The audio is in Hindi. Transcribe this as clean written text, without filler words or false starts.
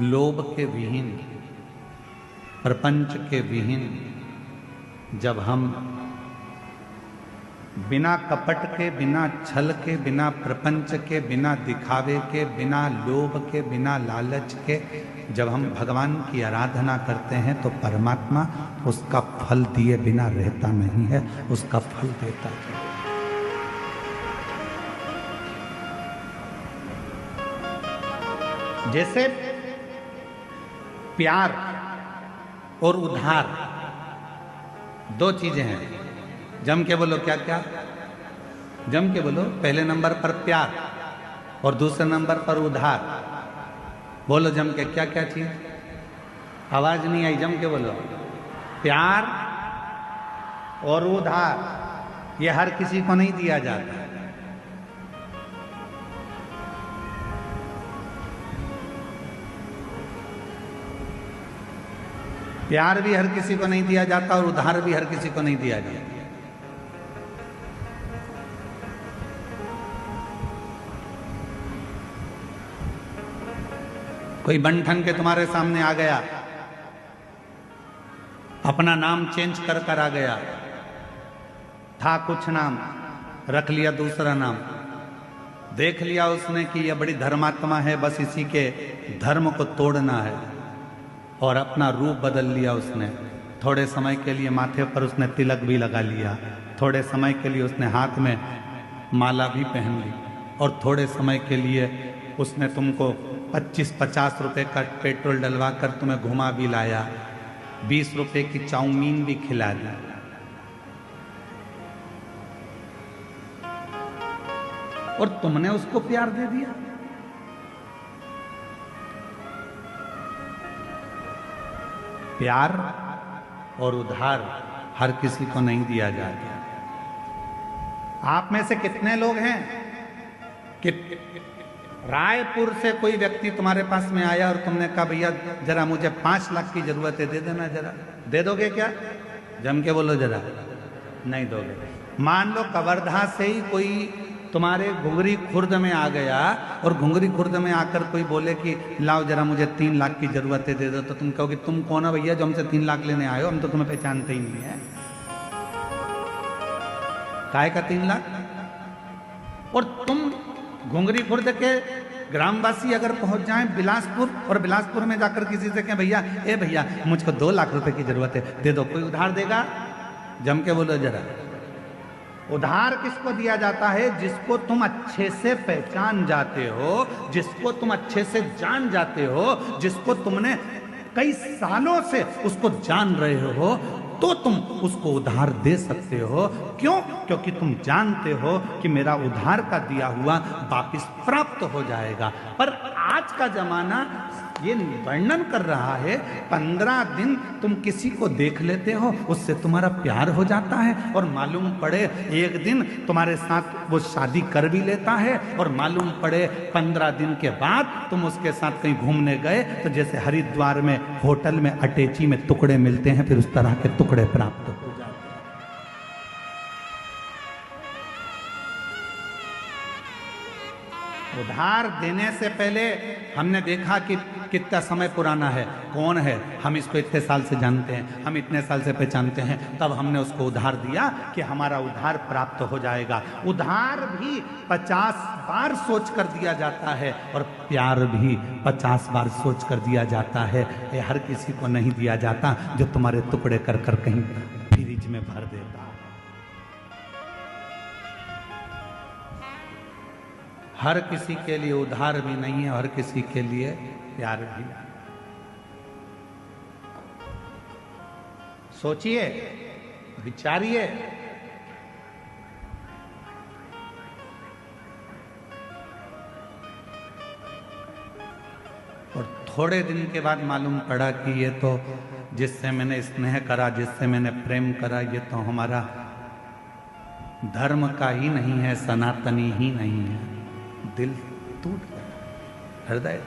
लोभ के विहीन, प्रपंच के विहीन, जब हम बिना कपट के, बिना छल के, बिना प्रपंच के, बिना दिखावे के, बिना लोभ के, बिना लालच के जब हम भगवान की आराधना करते हैं तो परमात्मा उसका फल दिए बिना रहता नहीं है, उसका फल देता है। जैसे प्यार और उधार दो चीजें हैं। जम के बोलो, क्या क्या? जम के बोलो। पहले नंबर पर प्यार और दूसरे नंबर पर उधार। बोलो जम के, क्या क्या चीज? आवाज नहीं आई, जम के बोलो। प्यार और उधार, ये हर किसी को नहीं दिया जाता। प्यार भी हर किसी को नहीं दिया जाता और उधार भी हर किसी को नहीं दिया जाता। कोई बंठन के तुम्हारे सामने आ गया, अपना नाम चेंज कर कर आ गया, था कुछ नाम, रख लिया दूसरा नाम, देख लिया उसने कि यह बड़ी धर्मात्मा है, बस इसी के धर्म को तोड़ना है, और अपना रूप बदल लिया उसने। थोड़े समय के लिए माथे पर उसने तिलक भी लगा लिया, थोड़े समय के लिए उसने हाथ में माला भी पहन ली, और थोड़े समय के लिए उसने तुमको 25-50 रुपए का पेट्रोल डलवा कर तुम्हें घुमा भी लाया, 20 रुपए की चाउमीन भी खिला दी। और तुमने उसको प्यार दे दिया। प्यार और उधार हर किसी को नहीं दिया जाता। आप में से कितने लोग हैं कि रायपुर से कोई व्यक्ति तुम्हारे पास में आया और तुमने कहा भैया जरा मुझे 5 लाख की जरूरत है, दे देना जरा? दे दोगे क्या? जम के बोलो जरा। नहीं दोगे। मान लो कवर्धा से ही कोई तुम्हारे घुंगरी खुर्द में आ गया और घुंगरी खुर्द में आकर कोई बोले कि लाओ जरा मुझे 3 लाख की जरूरत है, दे दो, तो तुम कहोगे तुम कौन हो भैया जो हमसे 3 लाख लेने आए हो? हम तो तुम्हें पहचानते ही नहीं है। काहे का 3 लाख? और तुम घुंगरी खुर्द के ग्रामवासी अगर पहुंच जाएं बिलासपुर और बिलासपुर में जाकर किसी से कहें भैया ए भैया मुझको 2 लाख रुपए की जरूरत है, दे दो, कोई उधार देगा? जम के बोलो जरा। उधार किसको दिया जाता है? जिसको तुम अच्छे से पहचान जाते हो, जिसको तुम अच्छे से जान जाते हो, जिसको तुमने कई सालों से उसको जान रहे हो, तो तुम उसको उधार दे सकते हो। क्यों? क्योंकि तुम जानते हो कि मेरा उधार का दिया हुआ वापिस प्राप्त हो जाएगा। पर आज का जमाना ये वर्णन कर रहा है 15 दिन तुम किसी को देख लेते हो, उससे तुम्हारा प्यार हो जाता है, और मालूम पड़े एक दिन तुम्हारे साथ वो शादी कर भी लेता है, और मालूम पड़े 15 दिन के बाद तुम उसके साथ कहीं घूमने गए तो जैसे हरिद्वार में होटल में अटैची में टुकड़े मिलते हैं, फिर उस तरह के टुकड़े प्राप्त हो जाते हैं। उधार देने से पहले हमने देखा कि कितना समय पुराना है, कौन है, हम इसको इतने साल से जानते हैं, हम इतने साल से पहचानते हैं, तब हमने उसको उधार दिया कि हमारा उधार प्राप्त हो जाएगा। उधार भी 50 बार सोच कर दिया जाता है और प्यार भी 50 बार सोच कर दिया जाता है। ये हर किसी को नहीं दिया जाता जो तुम्हारे टुकड़े कर कर कहीं फ्रिज में भर देता। हर किसी के लिए उधार भी नहीं है, हर किसी के लिए प्यार भी। सोचिए, विचारिए। और थोड़े दिन के बाद मालूम पड़ा कि ये तो जिससे मैंने स्नेह करा, जिससे मैंने प्रेम करा, ये तो हमारा धर्म का ही नहीं है, सनातनी ही नहीं है। दिल टूट गया, हृदय